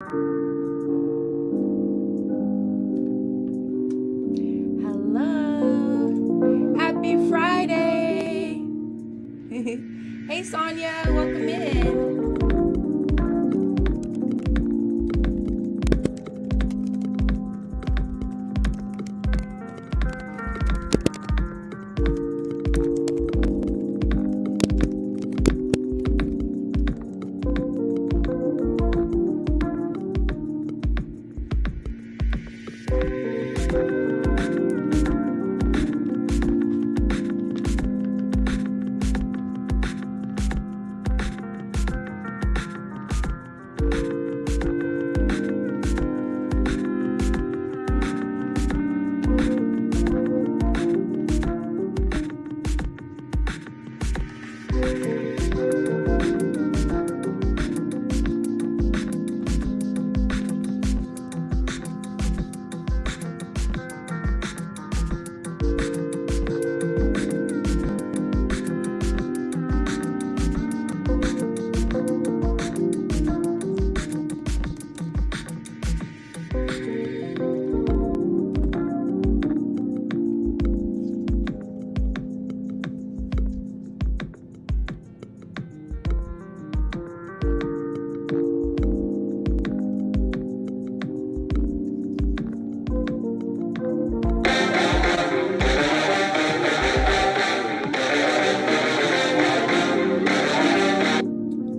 Hello. Happy Friday. Hey, Sonia. Welcome in.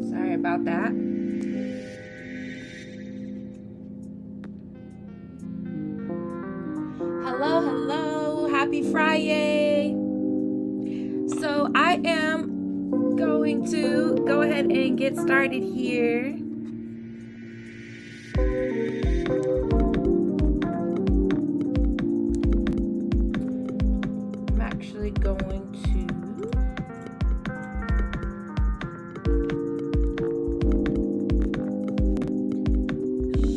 Sorry about that. Hello. Happy Friday. So I am going to go ahead and get started here. I'm actually going to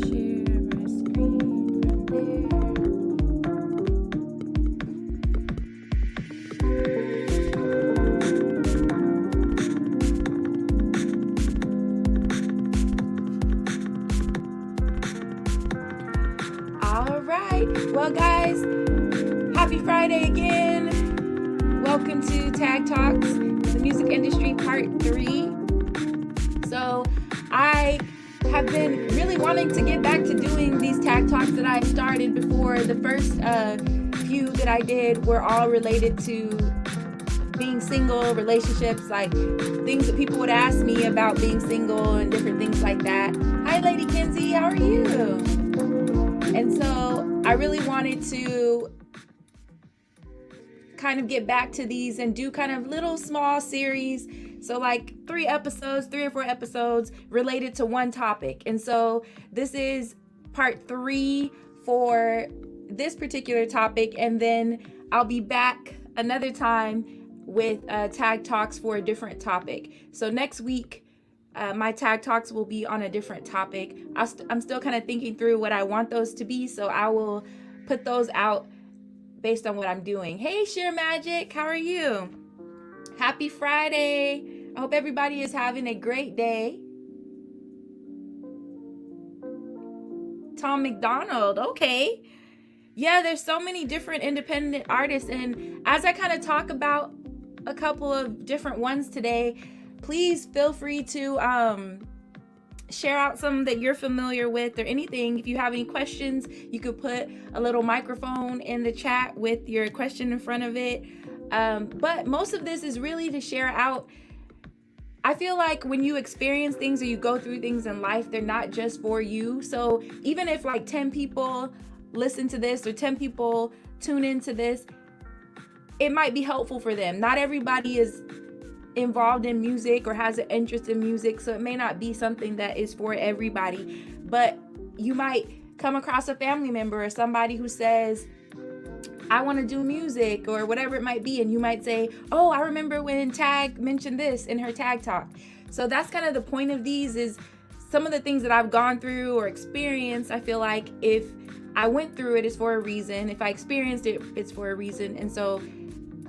share my screen from there. All right. Well, guys, happy Friday again. Welcome to Tag Talks, the music industry part 3. So I have been really wanting to get back to doing these Tag Talks that I started before. The first few that I did were all related to being single, relationships, like things that people would ask me about being single and different things like that. Hi, Lady Kinsey, how are you? And so I really wanted to kind of get back to these and do kind of little small series. So like 3 or 4 episodes related to one topic. And so this is part 3 for this particular topic. And then I'll be back another time with Tag Talks for a different topic. So next week, my Tag Talks will be on a different topic. I'm still kind of thinking through what I want those to be, so I will put those out based on what I'm doing. Hey, Sheer Magic, how are you? Happy Friday. I hope everybody is having a great day. Tom McDonald, okay. Yeah, there's so many different independent artists, and as I kind of talk about a couple of different ones today, please feel free to share out some that you're familiar with or anything. If you have any questions, you could put a little microphone in the chat with your question in front of it. But most of this is really to share out. I feel like when you experience things or you go through things in life, they're not just for you. So even if like 10 people listen to this or 10 people tune into this, it might be helpful for them. Not everybody is involved in music or has an interest in music, so it may not be something that is for everybody, but you might come across a family member or somebody who says, I want to do music or whatever it might be, and you might say, oh, I remember when Tag mentioned this in her Tag Talk. So that's kind of the point of these, is some of the things that I've gone through or experienced. I feel like if I went through it, it's for a reason. If I experienced it, it's for a reason. And so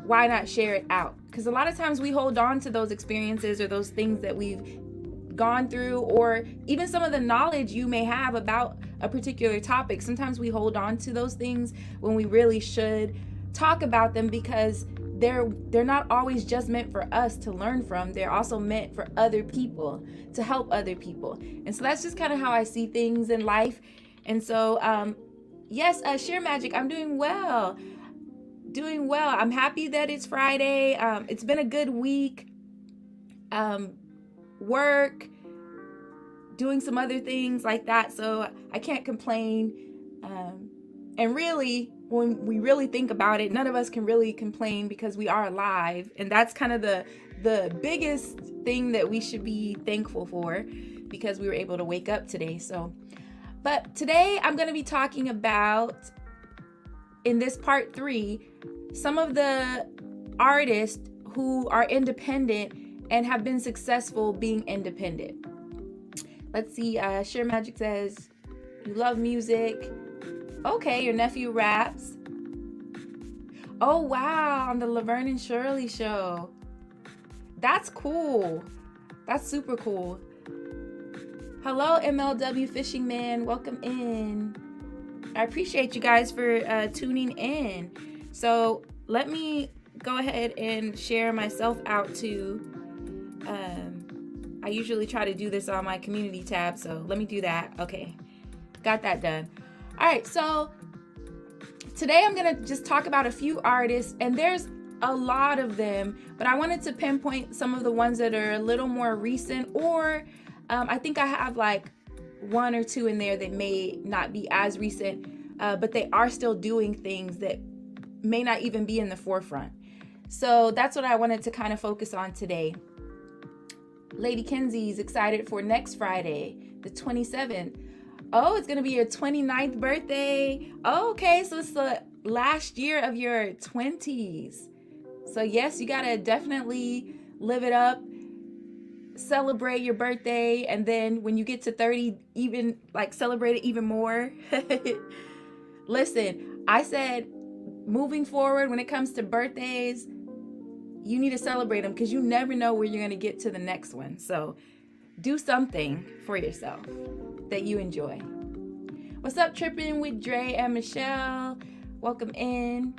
why not share it out? Because a lot of times we hold on to those experiences or those things that we've gone through, or even some of the knowledge you may have about a particular topic. Sometimes we hold on to those things when we really should talk about them, because they're not always just meant for us to learn from. They're also meant for other people, to help other people. And so that's just kind of how I see things in life. And so yes, Share Magic, I'm doing well. I'm happy that it's Friday. It's been a good week. Work, doing some other things like that, so I can't complain. And really, when we really think about it, none of us can really complain, because we are alive, and that's kind of the biggest thing that we should be thankful for, because we were able to wake up today. But today I'm going to be talking about, in this part 3, some of the artists who are independent and have been successful being independent. Let's see, Share Magic says, you love music. Okay, your nephew raps. Oh, wow, on the Laverne and Shirley show. That's cool. That's super cool. Hello, MLW Fishing Man. Welcome in. I appreciate you guys for tuning in. So let me go ahead and share myself out to... I usually try to do this on my community tab, so let me do that. Okay, got that done. All right, so today I'm gonna just talk about a few artists, and there's a lot of them, but I wanted to pinpoint some of the ones that are a little more recent, or I think I have like 1 or 2 in there that may not be as recent, but they are still doing things that may not even be in the forefront. So that's what I wanted to kind of focus on today. Lady Kenzie's excited for next Friday, the 27th. Oh, it's going to be your 29th birthday. Oh, okay, so it's the last year of your 20s. So yes, you got to definitely live it up, celebrate your birthday, and then when you get to 30, even like celebrate it even more. Listen, I said moving forward when it comes to birthdays, you need to celebrate them, because you never know where you're going to get to the next one. So do something for yourself that you enjoy. What's up, Tripping with Dre and Michelle? Welcome in.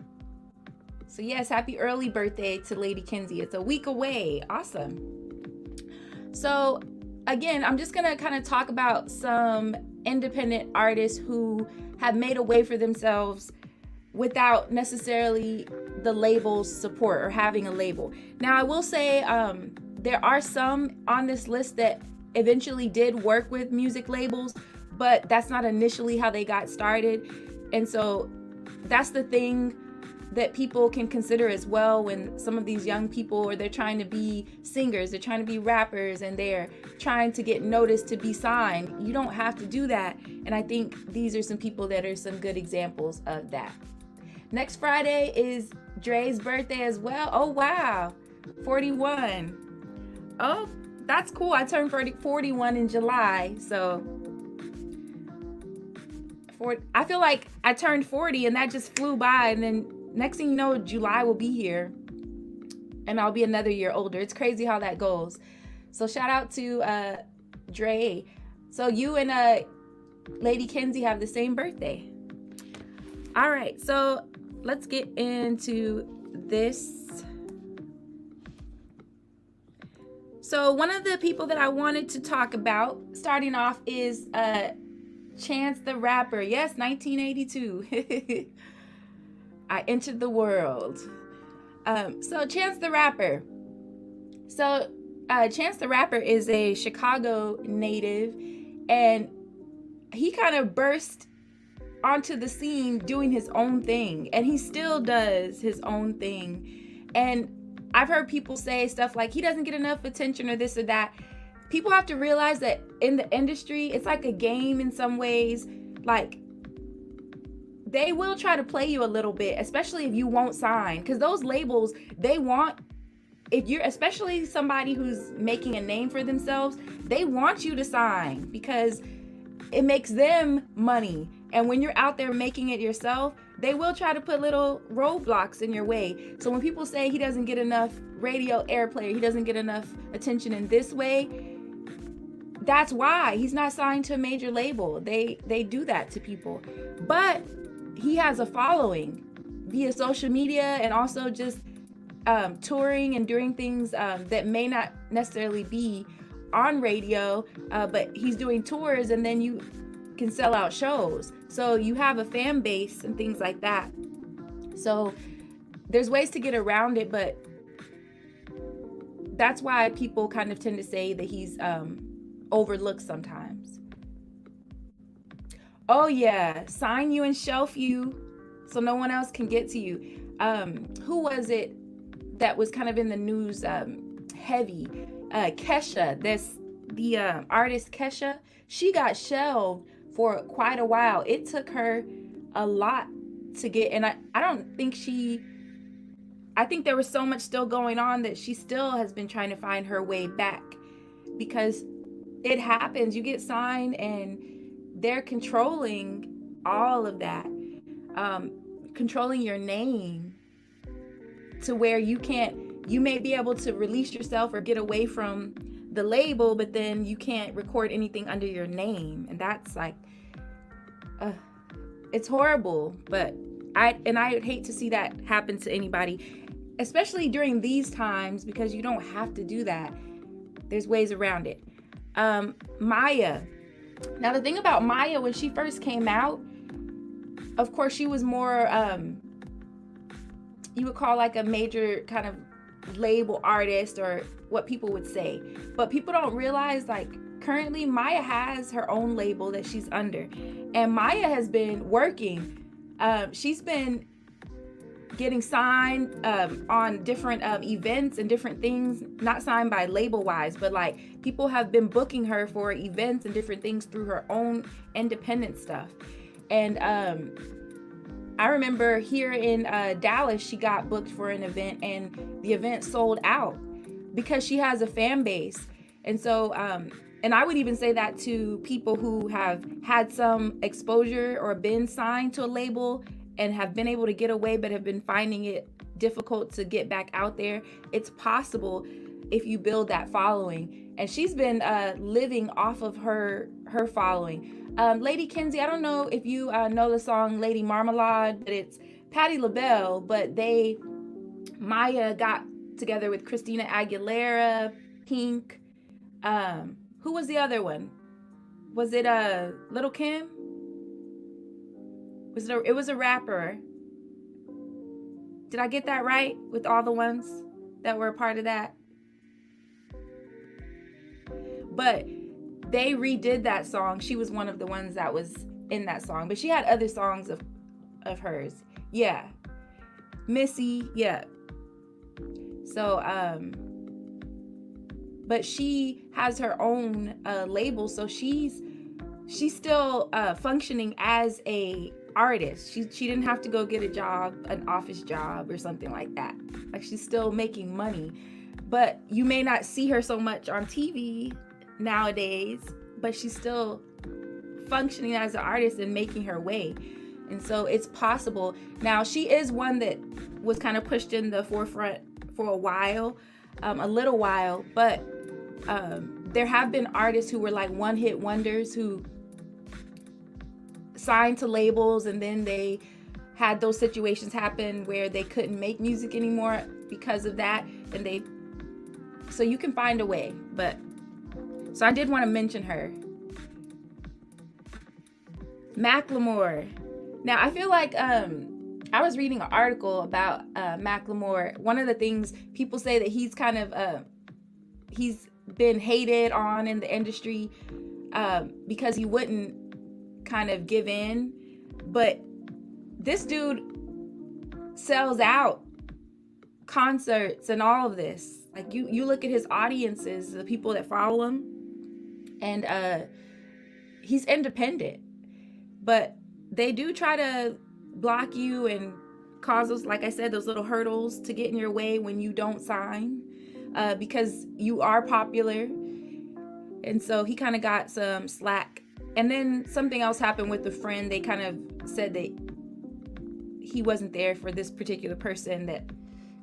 So yes, happy early birthday to Lady Kenzie. It's a week away. Awesome. So again, I'm just going to kind of talk about some independent artists who have made a way for themselves without necessarily the label's support or having a label. Now, I will say there are some on this list that eventually did work with music labels, but that's not initially how they got started. And so that's the thing that people can consider as well when some of these young people, or they're trying to be singers, they're trying to be rappers, and they're trying to get noticed to be signed. You don't have to do that. And I think these are some people that are some good examples of that. Next Friday is Dre's birthday as well. Oh, wow. 41. Oh, that's cool. I turned 41 in July. So I feel like I turned 40 and that just flew by. And then next thing you know, July will be here and I'll be another year older. It's crazy how that goes. So shout out to Dre. So you and Lady Kenzie have the same birthday. All right, so let's get into this. So one of the people that I wanted to talk about, starting off, is Chance the Rapper. Yes, 1982. I entered the world. So Chance the Rapper. So Chance the Rapper is a Chicago native, and he kind of burst onto the scene doing his own thing, and he still does his own thing. And I've heard people say stuff like he doesn't get enough attention or this or that. People have to realize that in the industry, it's like a game in some ways. Like, they will try to play you a little bit, especially if you won't sign, because those labels, they want, if you're especially somebody who's making a name for themselves, they want you to sign because it makes them money. And when you're out there making it yourself, they will try to put little roadblocks in your way. So when people say he doesn't get enough radio airplay, he doesn't get enough attention in this way, that's why he's not signed to a major label. They do that to people. But he has a following via social media and also just touring and doing things that may not necessarily be on radio, but he's doing tours, and then you can sell out shows. So you have a fan base and things like that. So there's ways to get around it, but that's why people kind of tend to say that he's overlooked sometimes. Oh yeah, sign you and shelf you so no one else can get to you. Who was it that was kind of in the news heavy? Kesha, the artist Kesha. She got shelved for quite a while. It took her a lot to get, and I don't think I think there was so much still going on that she still has been trying to find her way back, because it happens. You get signed and they're controlling all of that, controlling your name to where you may be able to release yourself or get away from the label, but then you can't record anything under your name. And that's like, it's horrible. But I would hate to see that happen to anybody, especially during these times, because you don't have to do that. There's ways around it. Maya. Now the thing about Maya, when she first came out, of course she was more, you would call like a major kind of label artist, or what people would say. But people don't realize, like, currently Maya has her own label that she's under. And Maya has been working. She's been getting signed on different events and different things, not signed by label wise, but like people have been booking her for events and different things through her own independent stuff. And I remember here in Dallas, she got booked for an event and the event sold out because she has a fan base. And so, and I would even say that to people who have had some exposure or been signed to a label and have been able to get away, but have been finding it difficult to get back out there. It's possible if you build that following. And she's been living off of her following. Lady Kinsey, I don't know if you know the song Lady Marmalade, but it's Patti LaBelle, but Maya got together with Christina Aguilera, Pink. Who was the other one? Was it Little Kim? It was a rapper. Did I get that right with all the ones that were a part of that? But they redid that song. She was one of the ones that was in that song, but she had other songs of hers. Yeah. Missy, yeah. So but she has her own label, so she's still functioning as a artist. She didn't have to go get a job, an office job or something like that. Like, she's still making money, but you may not see her so much on TV nowadays, but she's still functioning as an artist and making her way. And so it's possible. Now, she is one that was kind of pushed in the forefront for a while, a little while, but there have been artists who were like one-hit wonders who signed to labels, and then they had those situations happen where they couldn't make music anymore because of that, and so you can find a way. But so I did want to mention her. Macklemore. Now I feel like I was reading an article about Macklemore. One of the things people say that he's kind of he's been hated on in the industry because he wouldn't kind of give in, but this dude sells out concerts and all of this. Like, you look at his audiences, the people that follow him, and he's independent, but they do try to block you and cause those, like I said, those little hurdles to get in your way when you don't sign, because you are popular. And so he kind of got some slack. And then something else happened with the friend. They kind of said that he wasn't there for this particular person that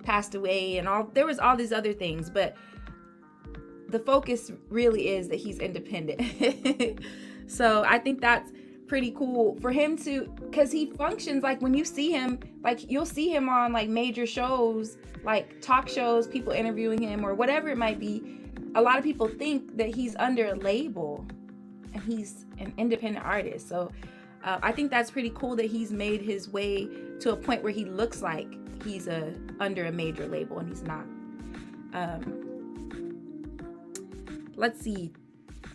passed away, and there was all these other things. But the focus really is that he's independent. So I think that's pretty cool for him to, because he functions like, when you see him, like you'll see him on like major shows, like talk shows, people interviewing him or whatever it might be. A lot of people think that he's under a label and he's an independent artist. So I think that's pretty cool that he's made his way to a point where he looks like he's under a major label, and he's not. Let's see,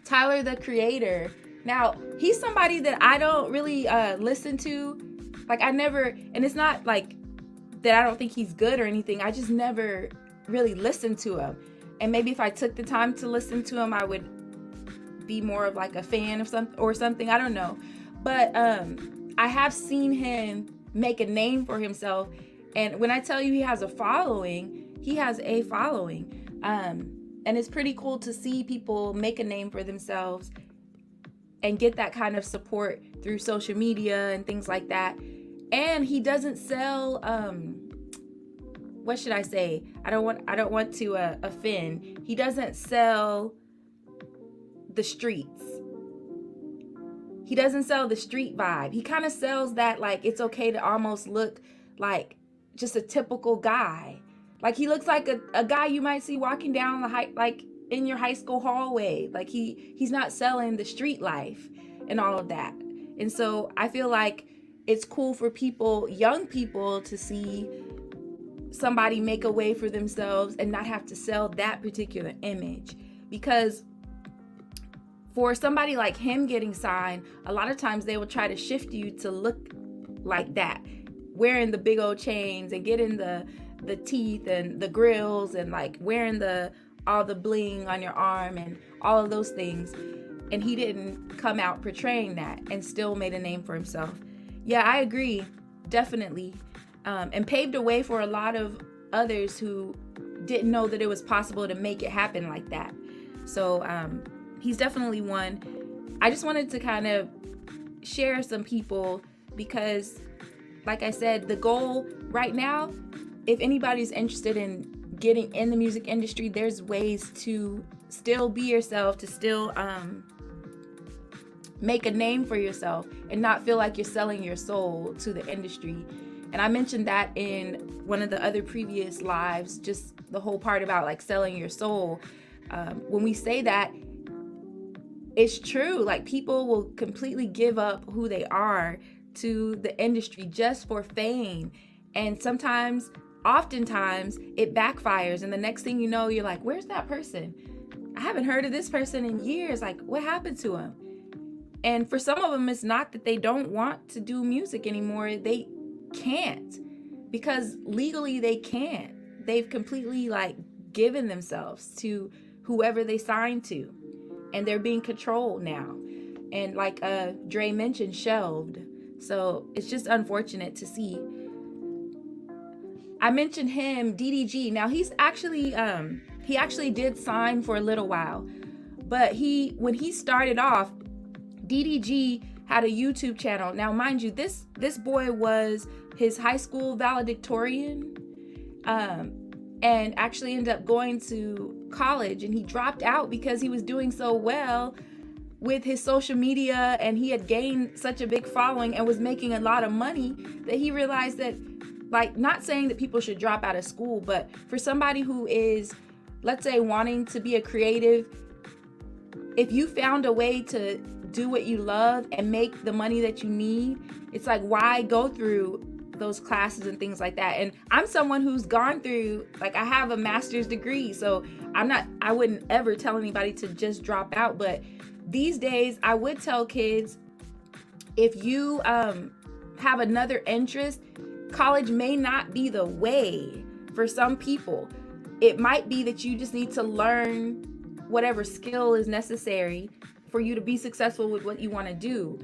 Tyler the Creator. Now, he's somebody that I don't really listen to. Like, I never, and it's not like that I don't think he's good or anything. I just never really listened to him. And maybe if I took the time to listen to him, I would be more of like a fan of something. I don't know. But I have seen him make a name for himself. And when I tell you he has a following, he has a following. And it's pretty cool to see people make a name for themselves and get that kind of support through social media and things like that. And he doesn't sell, what should I say? I don't want to offend. He doesn't sell the streets. He doesn't sell the street vibe. He kind of sells that, like, it's okay to almost look like just a typical guy. Like, he looks like a guy you might see walking down like in your high school hallway. Like, he's not selling the street life and all of that. And so I feel like it's cool for people, young people, to see somebody make a way for themselves and not have to sell that particular image. Because for somebody like him getting signed, a lot of times they will try to shift you to look like that, wearing the big old chains and getting the teeth and the grills and like wearing all the bling on your arm and all of those things. And he didn't come out portraying that and still made a name for himself. Yeah, I agree, definitely. And paved a way for a lot of others who didn't know that it was possible to make it happen like that. So he's definitely one. I just wanted to kind of share some people because, like I said, the goal right now, if anybody's interested in getting in the music industry, there's ways to still be yourself, to still make a name for yourself and not feel like you're selling your soul to the industry. And I mentioned that in one of the other previous lives, just the whole part about like selling your soul. When we say that, it's true. Like, people will completely give up who they are to the industry just for fame. And oftentimes it backfires. And the next thing you know, you're like, where's that person? I haven't heard of this person in years. Like, what happened to him? And for some of them, it's not that they don't want to do music anymore. They can't, because legally they can't. They've completely like given themselves to whoever they signed to, and they're being controlled now. And like Dre mentioned, shelved. So it's just unfortunate to see. I mentioned him, DDG. Now he's actually he actually did sign for a little while, but when he started off, DDG had a YouTube channel. Now, mind you, this boy was his high school valedictorian, and actually ended up going to college, and he dropped out because he was doing so well with his social media, and he had gained such a big following and was making a lot of money that he realized that, like, not saying that people should drop out of school, but for somebody who is, let's say, wanting to be a creative, if you found a way to do what you love and make the money that you need, it's like, why go through those classes and things like that? And I'm someone who's gone through, like, I have a master's degree, so I wouldn't ever tell anybody to just drop out. But these days I would tell kids, if you have another interest, college may not be the way for some people. It might be that you just need to learn whatever skill is necessary for you to be successful with what you want to do.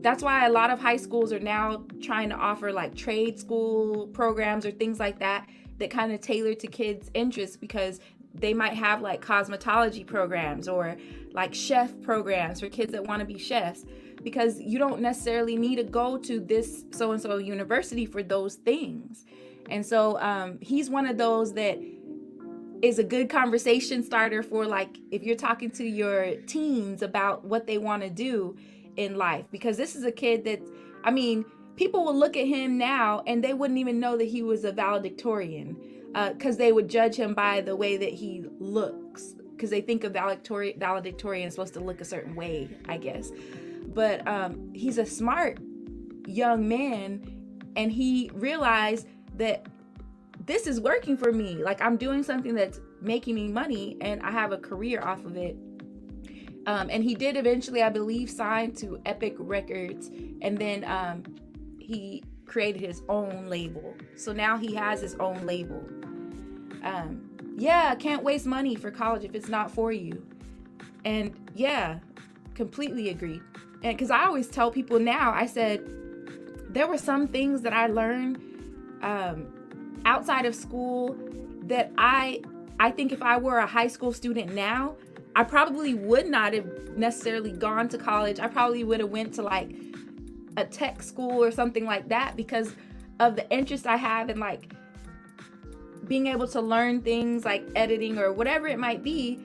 That's why a lot of high schools are now trying to offer like trade school programs or things like that kind of tailor to kids' interests, because they might have like cosmetology programs or like chef programs for kids that want to be chefs, because you don't necessarily need to go to this so-and-so university for those things. And so he's one of those that is a good conversation starter for, like, if you're talking to your teens about what they want to do in life. Because this is a kid that, I mean, people will look at him now and they wouldn't even know that he was a valedictorian, because they would judge him by the way that he looks, because they think a valedictorian is supposed to look a certain way, I guess. But he's a smart young man, and he realized that this is working for me. Like, I'm doing something that's making me money and I have a career off of it. And he did eventually, I believe, sign to Epic Records, and then he created his own label. So now he has his own label. Yeah, can't waste money for college if it's not for you. And yeah, completely agree. And because I always tell people now, I said, there were some things that I learned outside of school that I think if I were a high school student now, I probably would not have necessarily gone to college. I probably would have went to like a tech school or something like that, because of the interest I have in like being able to learn things like editing or whatever it might be.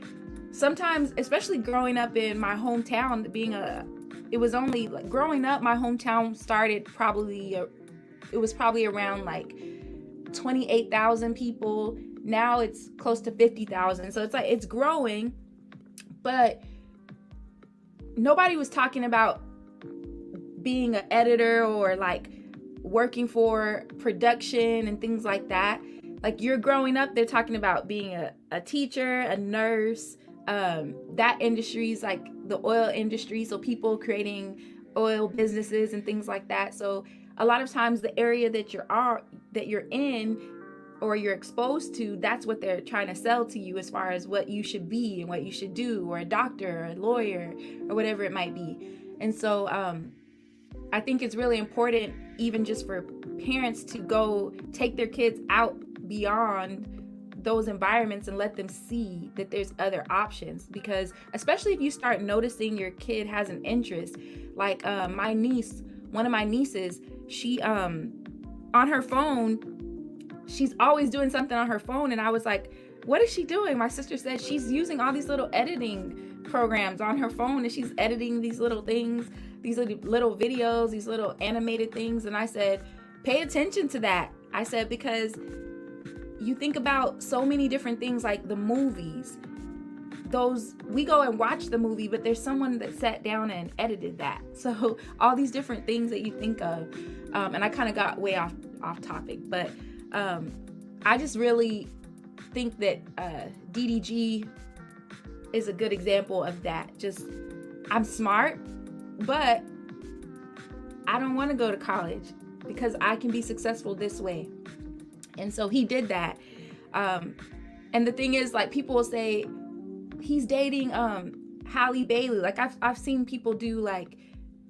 Sometimes, especially growing up in my hometown, growing up, my hometown started it was probably around like 28,000 people. Now it's close to 50,000. So it's like, it's growing, but nobody was talking about being an editor or like working for production and things like that. Like, you're growing up, they're talking about being a teacher, a nurse. That industry is like the oil industry, so people creating oil businesses and things like that. So a lot of times the area that you're in or you're exposed to, that's what they're trying to sell to you as far as what you should be and what you should do, or a doctor or a lawyer or whatever it might be. And so I think it's really important, even just for parents, to go take their kids out beyond those environments and let them see that there's other options. Because especially if you start noticing your kid has an interest, like one of my nieces, she on her phone, she's always doing something on her phone, and I was like, what is she doing? My sister said she's using all these little editing programs on her phone, and she's editing these little things, these little videos, these little animated things. And I said, pay attention to that. I said, because you think about so many different things, like the movies, we go and watch the movie, but there's someone that sat down and edited that. So all these different things that you think of, and I kind of got way off topic, but I just really think that DDG is a good example of that. Just, I'm smart, but I don't want to go to college because I can be successful this way. And so he did that. And the thing is, like, people will say he's dating Halle Bailey. Like, I've seen people do like,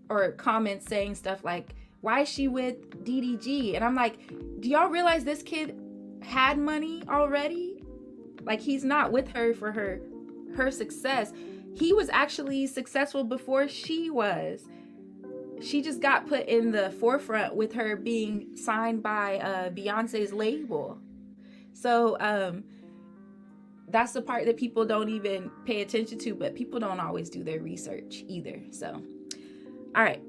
or comments saying stuff like, why is she with DDG? And I'm like, do y'all realize this kid had money already? Like, he's not with her for her success. He was actually successful before she was. She just got put in the forefront with her being signed by Beyonce's label. So that's the part that people don't even pay attention to, but people don't always do their research either. So, all right.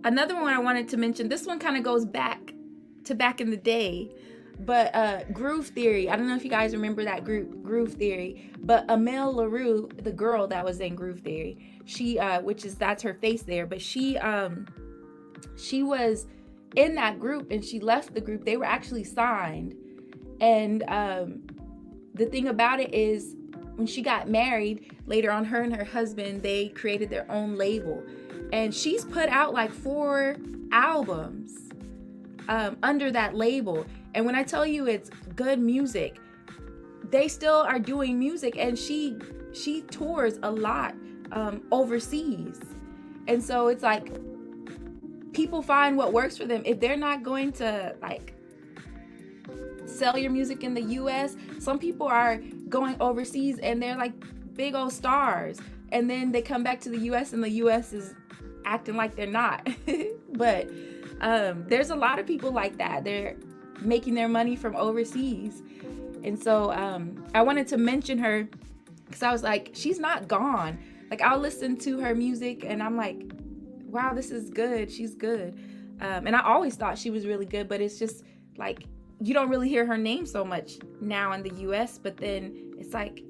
Another one I wanted to mention, this one kind of goes back in the day, but Groove Theory. I don't know if you guys remember that group, Groove Theory, but Amel Larrieux, the girl that was in Groove Theory, she, that's her face there, but she was in that group and she left the group. They were actually signed. And the thing about it is, when she got married, later on, her and her husband, they created their own label. And she's put out like 4 albums under that label. And when I tell you it's good music, they still are doing music, and she tours a lot overseas. And so it's like, people find what works for them. If they're not going to like sell your music in the US, some people are going overseas and they're like big old stars, and then they come back to the US and the US is acting like they're not. But there's a lot of people like that. They're making their money from overseas. And so I wanted to mention her because I was like, she's not gone. Like, I'll listen to her music and I'm like, wow, this is good. She's good. And I always thought she was really good, but it's just like, you don't really hear her name so much now in the US, but then it's like,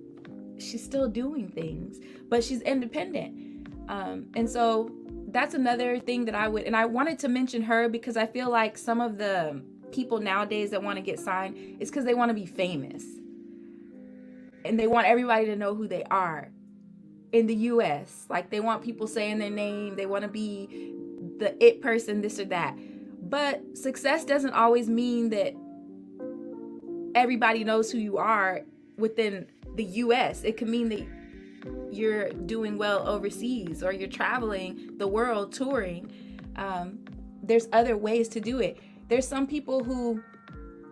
she's still doing things, but she's independent. And so that's another thing that I wanted to mention her because I feel like some of the people nowadays that want to get signed is because they want to be famous. And they want everybody to know who they are in the US. Like, they want people saying their name. They want to be the it person, this or that. But success doesn't always mean that everybody knows who you are within the US. It can mean that you're doing well overseas or you're traveling the world touring. There's other ways to do it. There's some people who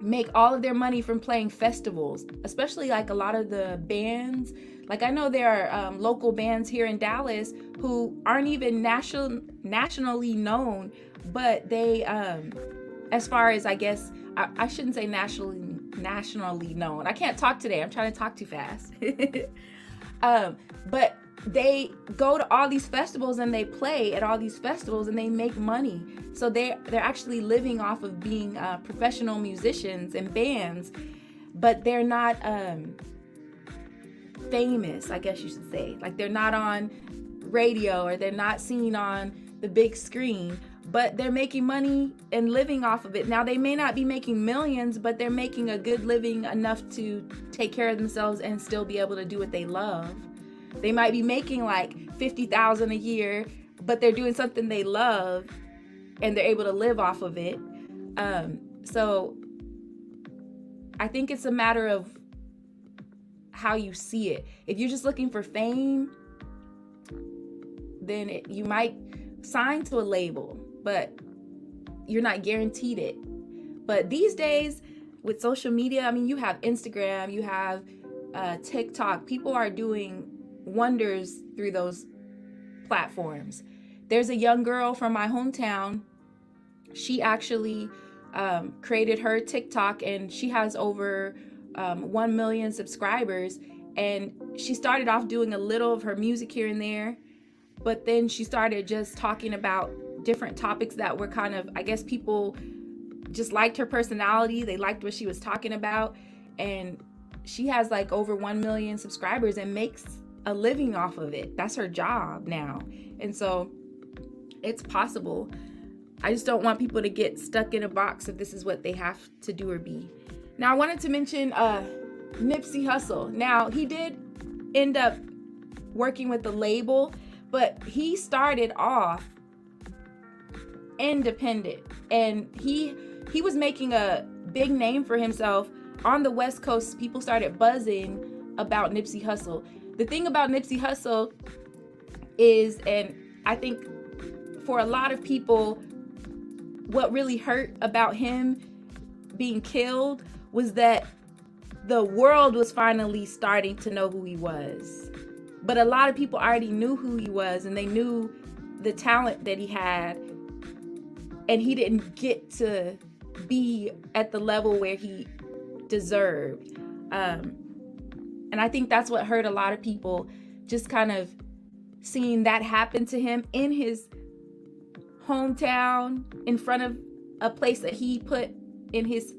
make all of their money from playing festivals, especially like a lot of the bands. Like, I know there are local bands here in Dallas who aren't even nationally known, but they, as far as, I guess, I shouldn't say nationally known. I can't talk today. I'm trying to talk too fast. But they go to all these festivals and they play at all these festivals and they make money. So they're actually living off of being professional musicians and bands, but they're not famous, I guess you should say. Like, they're not on radio or they're not seen on the big screen, but they're making money and living off of it. Now, they may not be making millions, but they're making a good living enough to take care of themselves and still be able to do what they love. They might be making like $50,000 a year, but they're doing something they love and they're able to live off of it. So I think it's a matter of how you see it. If you're just looking for fame, then you might sign to a label, but you're not guaranteed it. But these days with social media, I mean, you have Instagram, you have TikTok. People are doing wonders through those platforms. There's a young girl from my hometown. She actually created her TikTok and she has over 1 million subscribers. And she started off doing a little of her music here and there, but then she started just talking about different topics that were kind of, I guess, people just liked her personality. They liked what she was talking about. And she has like over 1 million subscribers and makes a living off of it. That's her job now. And so it's possible. I just don't want people to get stuck in a box if this is what they have to do or be. Now, I wanted to mention Nipsey Hussle. Now, he did end up working with the label, but he started off independent, and he was making a big name for himself on the West Coast. People started buzzing about Nipsey Hussle. The thing about Nipsey Hussle is, and I think for a lot of people, what really hurt about him being killed was that the world was finally starting to know who he was. But a lot of people already knew who he was, and they knew the talent that he had, and he didn't get to be at the level where he deserved. And I think that's what hurt a lot of people, just kind of seeing that happen to him in his hometown, in front of a place that he put in his,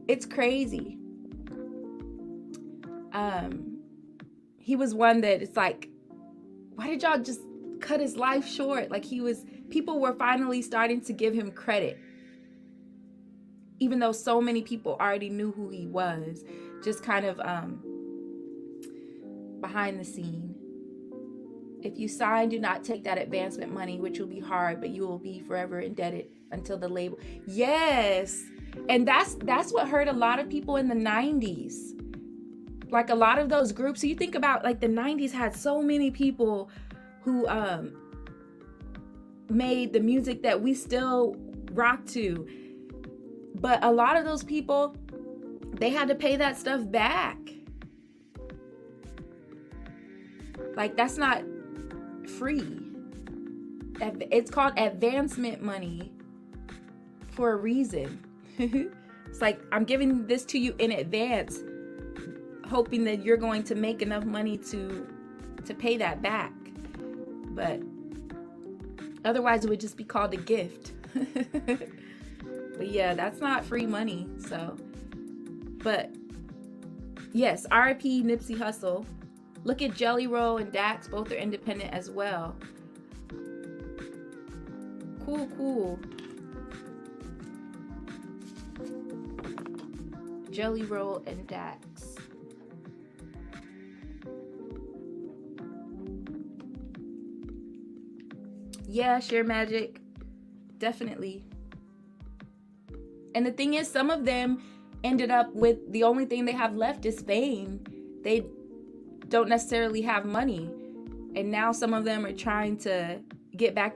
it's crazy. He was one that it's like, why did y'all just cut his life short? Like, people were finally starting to give him credit, even though so many people already knew who he was, just kind of behind the scene. If you sign, do not take that advancement money, which will be hard, but you will be forever indebted until the label. Yes. And that's what hurt a lot of people in the 90s. Like, a lot of those groups, so you think about, like, the 90s had so many people who made the music that we still rock to. But a lot of those people, they had to pay that stuff back. Like, that's not free. It's called advancement money for a reason. It's like, I'm giving this to you in advance, hoping that you're going to make enough money to pay that back. But otherwise it would just be called a gift. But yeah, that's not free money. So, but yes, RIP Nipsey Hussle. Look at Jelly Roll and Dax, both are independent as well. Cool. Jelly Roll and Dax. Yeah, Share Magic. Definitely. And the thing is, some of them ended up with the only thing they have left is fame. They don't necessarily have money. And now some of them are trying to get back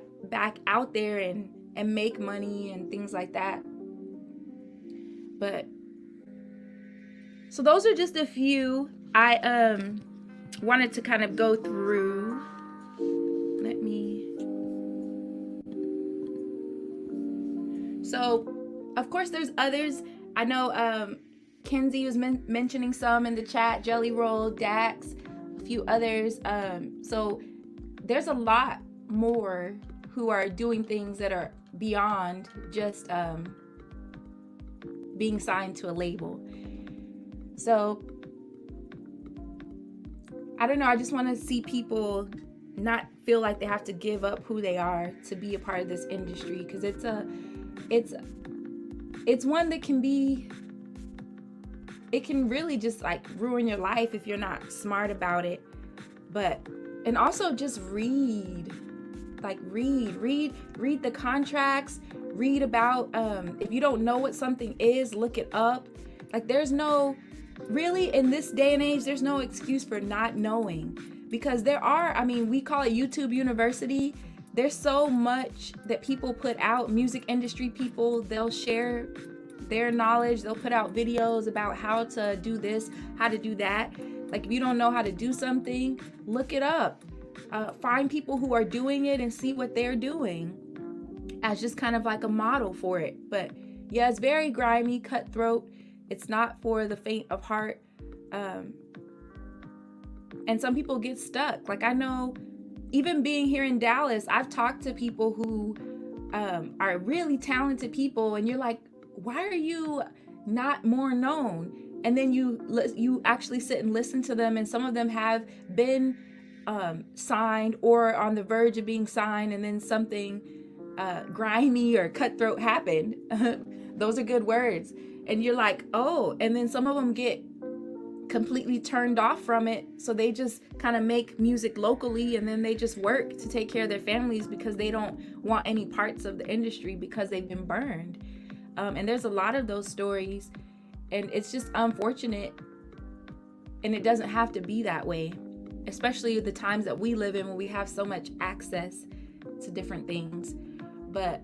out there and make money and things like that. But so those are just a few I wanted to kind of go through. So of course there's others. I know Kenzie was mentioning some in the chat, Jelly Roll, Dax, a few others. So there's a lot more who are doing things that are beyond just being signed to a label. So I don't know, I just want to see people not feel like they have to give up who they are to be a part of this industry, because it's one that it can really just like ruin your life if you're not smart about it. And also just read the contracts, read about, if you don't know what something is, look it up. Like, there's no, really in this day and age, there's no excuse for not knowing, because we call it YouTube University. There's so much that people put out, music industry people, they'll share their knowledge, they'll put out videos about how to do this, how to do that. Like, if you don't know how to do something, look it up. Find people who are doing it and see what they're doing as just kind of like a model for it. But yeah, it's very grimy, cutthroat. It's not for the faint of heart. And some people get stuck. Like, I know, even being here in Dallas, I've talked to people who are really talented people, and you're like, why are you not more known? And then you actually sit and listen to them, and some of them have been signed or on the verge of being signed, and then something grimy or cutthroat happened. Those are good words. And you're like, oh, and then some of them get completely turned off from it, so they just kind of make music locally, and then they just work to take care of their families because they don't want any parts of the industry because they've been burned. And there's a lot of those stories, and it's just unfortunate, and it doesn't have to be that way, especially the times that we live in when we have so much access to different things. But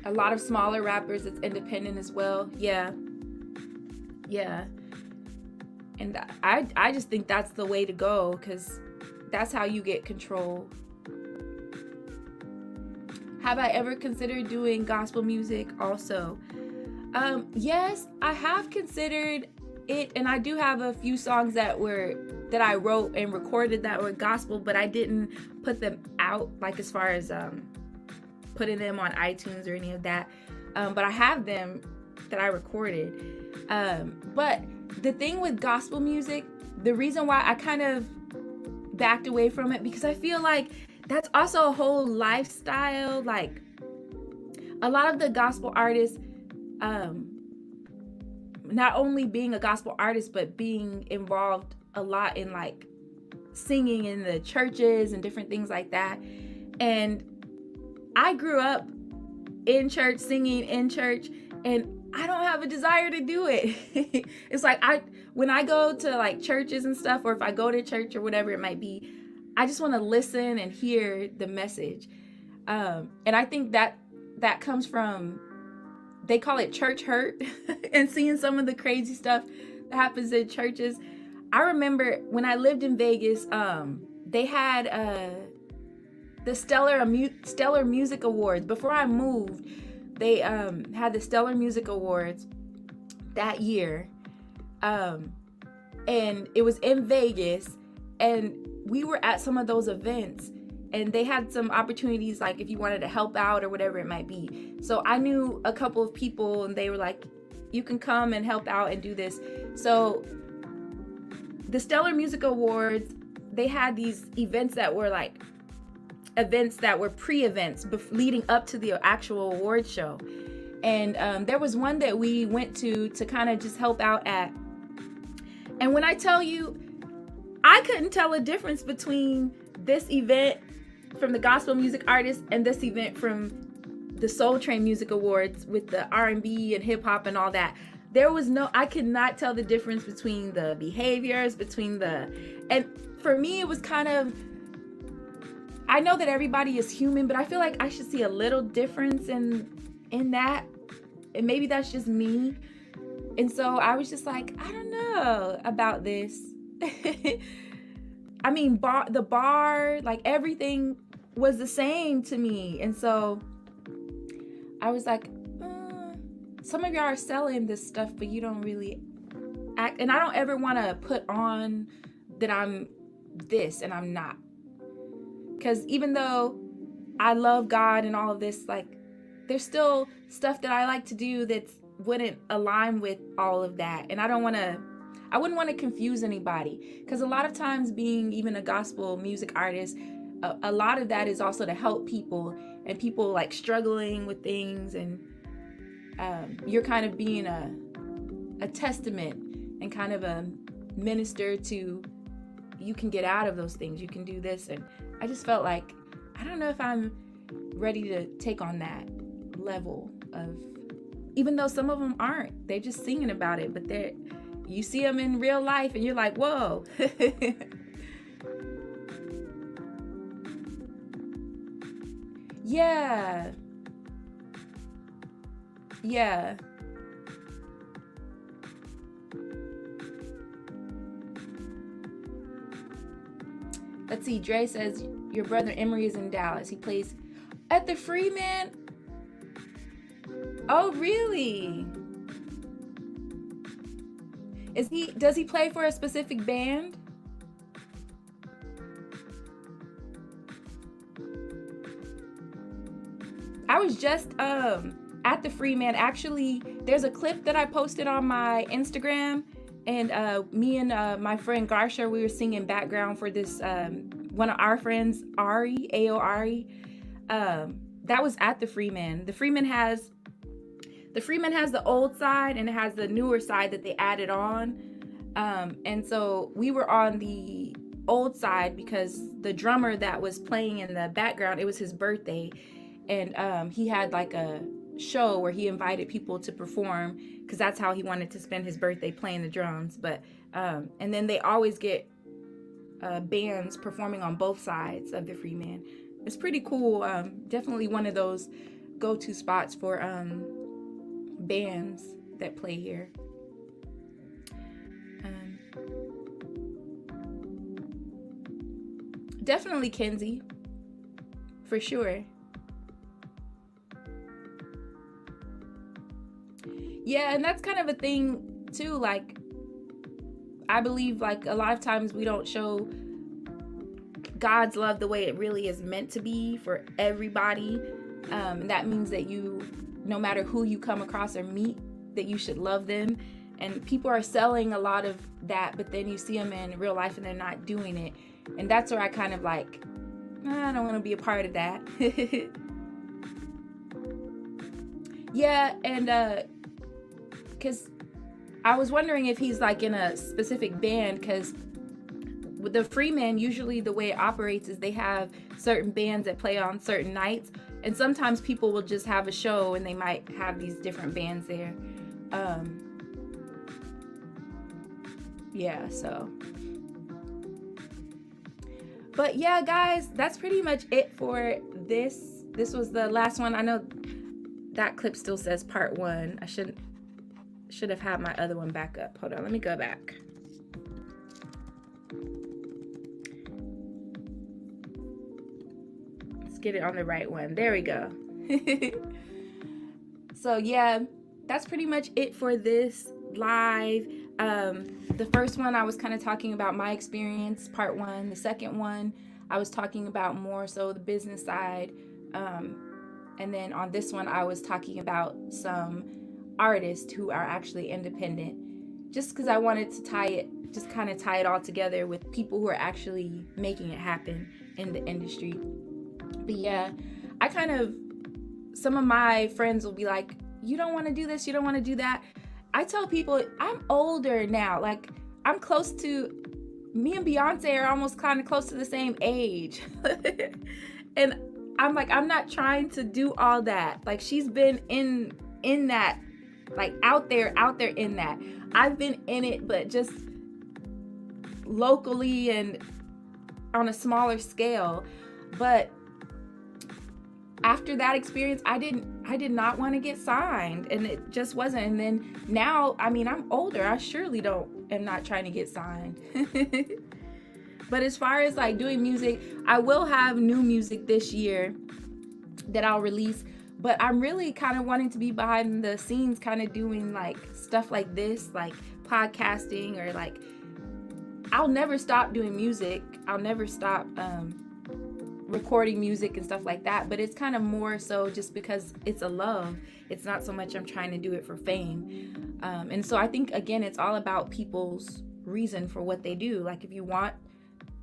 a lot of smaller rappers, it's independent as well. Yeah. And I just think that's the way to go, because that's how you get control. Have I ever considered doing gospel music also? Yes, I have considered it, and I do have a few songs that I wrote and recorded that were gospel, but I didn't put them out, like as far as putting them on iTunes or any of that. But I have them that I recorded. But the thing with gospel music, the reason why I kind of backed away from it, because I feel like that's also a whole lifestyle. Like, a lot of the gospel artists, not only being a gospel artist, but being involved a lot in like singing in the churches and different things like that. And I grew up in church, singing in church, and I don't have a desire to do it. It's like, when I go to like churches and stuff, or if I go to church or whatever it might be, I just want to listen and hear the message. And I think that comes from, they call it church hurt, and seeing some of the crazy stuff that happens in churches. I remember when I lived in Vegas, they had the Stellar Music Awards. Before I moved, they had the Stellar Music Awards that year, and it was in Vegas, and we were at some of those events, and they had some opportunities, like if you wanted to help out or whatever it might be. So I knew a couple of people, and they were like, you can come and help out and do this. So the Stellar Music Awards, they had these events that were like events that were pre-events leading up to the actual award show. And there was one that we went to kind of just help out at. And when I tell you, I couldn't tell a difference between this event from the gospel music artists and this event from the Soul Train Music Awards with the R&B and hip hop and all that. I could not tell the difference between the behaviors, and for me, it was kind of, I know that everybody is human, but I feel like I should see a little difference in that, and maybe that's just me. And so I was just like, I don't know about this. I mean, the bar, like everything was the same to me. And so I was like, some of y'all are selling this stuff, but you don't really act. And I don't ever want to put on that I'm this and I'm not. Because even though I love God and all of this, like, there's still stuff that I like to do that wouldn't align with all of that. And I wouldn't want to confuse anybody. Because a lot of times, being even a gospel music artist, a lot of that is also to help people, and people like struggling with things, and you're kind of being a testament and kind of a minister to, you can get out of those things, you can do this. And I just felt like, I don't know if I'm ready to take on that level of, even though some of them aren't, they're just singing about it, but you see them in real life and you're like, whoa. Yeah. Let's see, Dre says your brother Emery is in Dallas. He plays at the Freeman. Oh, really? Does he play for a specific band? I was just at the Freeman. Actually, there's a clip that I posted on my Instagram, and me and my friend Garsha, we were singing background for this one of our friends, Ari. That was at the Freeman. The Freeman has the old side, and it has the newer side that they added on. And so we were on the old side because the drummer that was playing in the background, it was his birthday. And he had like a show where he invited people to perform, because that's how he wanted to spend his birthday, playing the drums. But and then they always get bands performing on both sides of the Freeman. It's pretty cool. Definitely one of those go-to spots for bands that play here. Definitely Kenzie, for sure. Yeah, and that's kind of a thing too. Like, I believe like a lot of times we don't show God's love the way it really is meant to be for everybody. And that means that no matter who you come across or meet, that you should love them. And people are selling a lot of that, but then you see them in real life and they're not doing it. And that's where I kind of like, I don't want to be a part of that. Yeah, and because I was wondering if he's like in a specific band, because with the Freeman, usually the way it operates is they have certain bands that play on certain nights, and sometimes people will just have a show and they might have these different bands there. Yeah, so. But yeah, guys, that's pretty much it for this. This was the last one. I know that clip still says part 1. I should have had my other one back up. Hold on, let me go back. Let's get it on the right one. There we go. So yeah, that's pretty much it for this live. The first one I was kind of talking about my experience, part one. The second one I was talking about more so the business side. And then on this one I was talking about some artists who are actually independent, just because I wanted to kind of tie it all together with people who are actually making it happen in the industry. But yeah, I kind of, some of my friends will be like, you don't want to do this, you don't want to do that. I tell people I'm older now. Like, I'm close to, me and Beyonce are almost kind of close to the same age. And I'm like, I'm not trying to do all that. Like, she's been in that, like out there in that. I've been in it, but just locally and on a smaller scale. But after that experience, I did not want to get signed, and it just wasn't. And then now, I mean, I'm older. I surely am not trying to get signed. But as far as like doing music, I will have new music this year that I'll release. But I'm really kind of wanting to be behind the scenes, kind of doing like stuff like this, like podcasting, or like, I'll never stop doing music. I'll never stop recording music and stuff like that. But it's kind of more so just because it's a love. It's not so much I'm trying to do it for fame. And so I think, again, it's all about people's reason for what they do. Like, if you want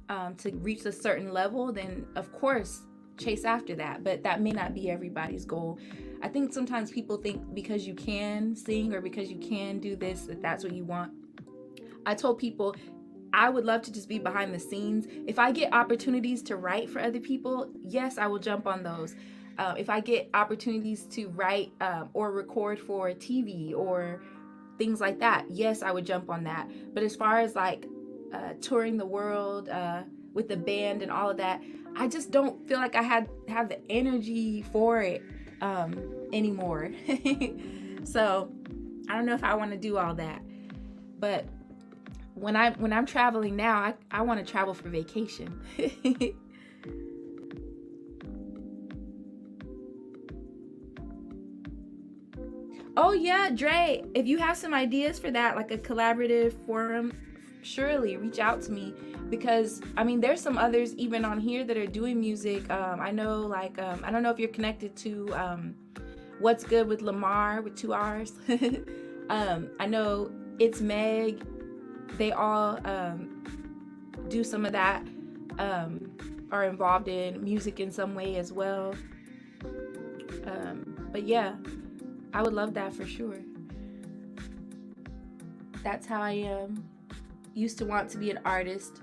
to reach a certain level, then of course chase after that, but that may not be everybody's goal. I think sometimes people think because you can sing or because you can do this, that's what you want. I told people I would love to just be behind the scenes. If I get opportunities to write for other people, yes, I will jump on those. If I get opportunities to write or record for TV or things like that, yes, I would jump on that. But as far as like touring the world with the band and all of that, I just don't feel like I have the energy for it anymore. So I don't know if I want to do all that. But when I'm traveling now, I want to travel for vacation. Oh yeah, Dre, if you have some ideas for that, like a collaborative forum, surely reach out to me, because I mean, there's some others even on here that are doing music. I know, like, I don't know if you're connected to What's Good with Lamar with 2 R's. I know It's Meg. They all do some of that, are involved in music in some way as well. But yeah, I would love that for sure. That's how I am. Used to want to be an artist,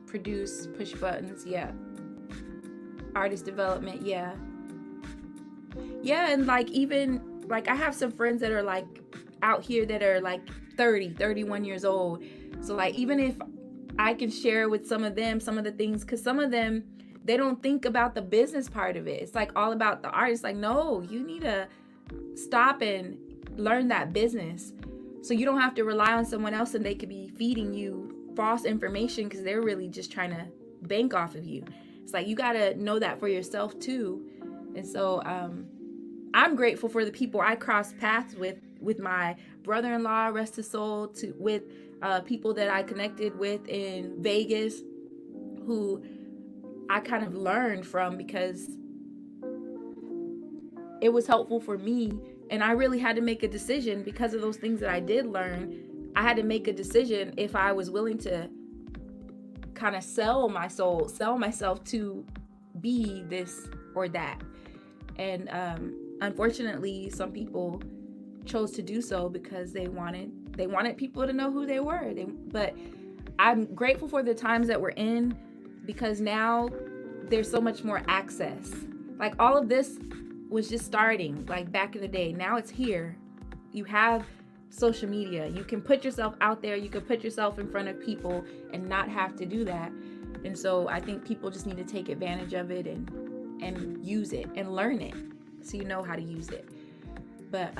produce, push buttons, yeah. Artist development, yeah. Yeah, and like, even like, I have some friends that are like out here that are like 30, 31 years old. So like, even if I can share with some of them some of the things, because some of them, they don't think about the business part of it. It's like all about the art. It's like, no, you need to stop and learn that business, so you don't have to rely on someone else and they could be feeding you false information because they're really just trying to bank off of you. It's like, you got to know that for yourself too. And so I'm grateful for the people I crossed paths with my brother-in-law, rest his soul, with people that I connected with in Vegas, who I kind of learned from, because it was helpful for me. And I really had to make a decision because of those things that I did learn. I had to make a decision if I was willing to kind of sell myself to be this or that. And unfortunately, some people chose to do so because they wanted people to know who they were. But I'm grateful for the times that we're in, because now there's so much more access. Like, all of this was just starting like back in the day. Now it's here. You have social media. You can put yourself out there. You can put yourself in front of people and not have to do that. And so I think people just need to take advantage of it and use it and learn it, so you know how to use it. But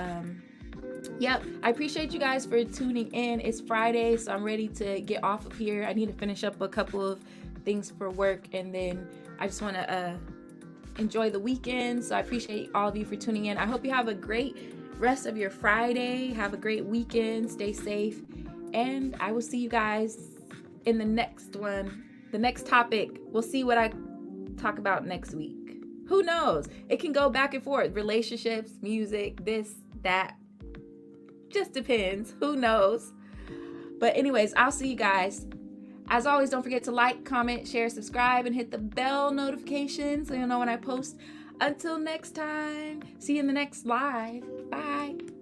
yep, I appreciate you guys for tuning in. It's Friday, so I'm ready to get off of here. I need to finish up a couple of things for work, and then I just want to enjoy the weekend. So I appreciate all of you for tuning in. I hope you have a great rest of your Friday. Have a great weekend. Stay safe. And I will see you guys in the next one. The next topic. We'll see what I talk about next week. Who knows? It can go back and forth. Relationships, music, this, that. Just depends. Who knows? But anyways, I'll see you guys. As always, don't forget to like, comment, share, subscribe, and hit the bell notification so you'll know when I post. Until next time, see you in the next live. Bye.